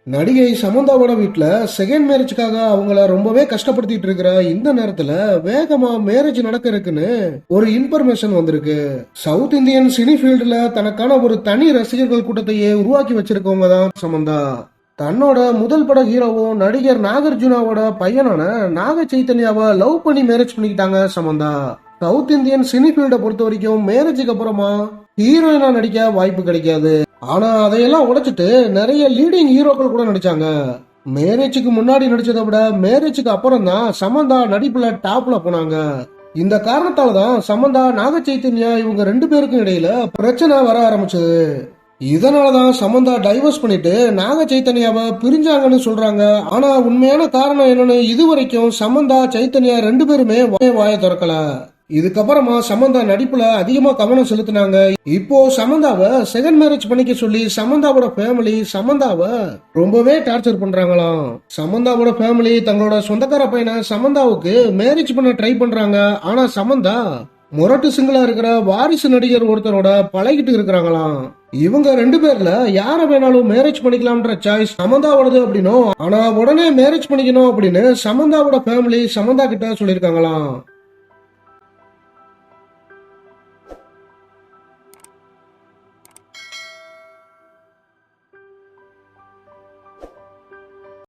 நடிகை சமந்தாவோட வீட்டுல செகண்ட் மேரேஜ்க்காக அவங்கள ரொம்பவே கஷ்டப்படுத்திட்டு இருக்கிற இந்த நேரத்துல வேகமா மேரேஜ் நடக்க இருக்குன்னு ஒரு இன்ஃபர்மேஷன் வந்திருக்கு. சவுத் இந்தியன் சினி ஃபீல்டுல தனக்கான ஒரு தனி ரசிகர்கள் கூட்டத்தையே உருவாக்கி வச்சிருக்கவங்க தான் சமந்தா. தன்னோட முதல் பட ஹீரோவும் நடிகர் நாகார்ஜுனாவோட பையனான நாக சைத்தன்யாவை லவ் பண்ணி மேரேஜ் பண்ணிக்கிட்டாங்க சமந்தா. சவுத் இந்தியன் சினி ஃபீல்ட பொறுத்த வரைக்கும் மேரேஜுக்கு அப்புறமா ஹீரோயினா நடிக்க வாய்ப்பு கிடைக்காது. ஆனா அதையெல்லாம் உடைச்சிட்டு நிறைய லீடிங் ஹீரோக்கள் கூட நடிச்சாங்க. மேரேஜுக்கு முன்னாடி நடிச்சதை விட மேரேஜுக்கு அப்புறம் தான் சமந்தா நடிப்புல டாப்ல போனாங்க. இந்த காரணத்தாலதான் சமந்தா நாக சைத்தன்யா இவங்க ரெண்டு பேருக்கும் இடையில பிரச்சனை வர ஆரம்பிச்சது. இதனாலதான் சமந்தா டைவர்ஸ் பண்ணிட்டு நாக சைத்தன்யாவை பிரிஞ்சாங்கன்னு சொல்றாங்க. ஆனா உண்மையான காரணம் என்னன்னு இதுவரைக்கும் சமந்தா சைத்தன்யா ரெண்டு பேருமே வாய திறக்கல. இதுக்கப்புறமா சமந்தா நடிப்புல அதிகமா கவனம் செலுத்தினாங்க. இப்போ சமந்தாவை செகண்ட் மேரேஜ் பண்ணிக்க சொல்லி சமந்தாவோட ஃபேமிலி சமந்தாவை ரொம்பவே டார்ச்சர் பண்றாங்களாம். சமந்தாவோட ஃபேமிலி தங்களோட சொந்தக்கார பையனை சமந்தாவுக்கு மேரேஜ் பண்ண ட்ரை பண்றாங்க. ஆனா சமந்தா முரட்டு சிங்களா இருக்கிற வாரிசு நடிகர் ஒருத்தரோட பழகிட்டு இருக்கிறாங்களாம். இவங்க ரெண்டு பேர்ல யார வேணாலும் மேரேஜ் பண்ணிக்கலாம்ன்ற சாய்ஸ் சமந்தாவோடது அப்படின்னும், ஆனா உடனே மேரேஜ் பண்ணிக்கணும் அப்படின்னு சமந்தாவோட ஃபேமிலி சமந்தா கிட்ட சொல்லிருக்காங்களாம்.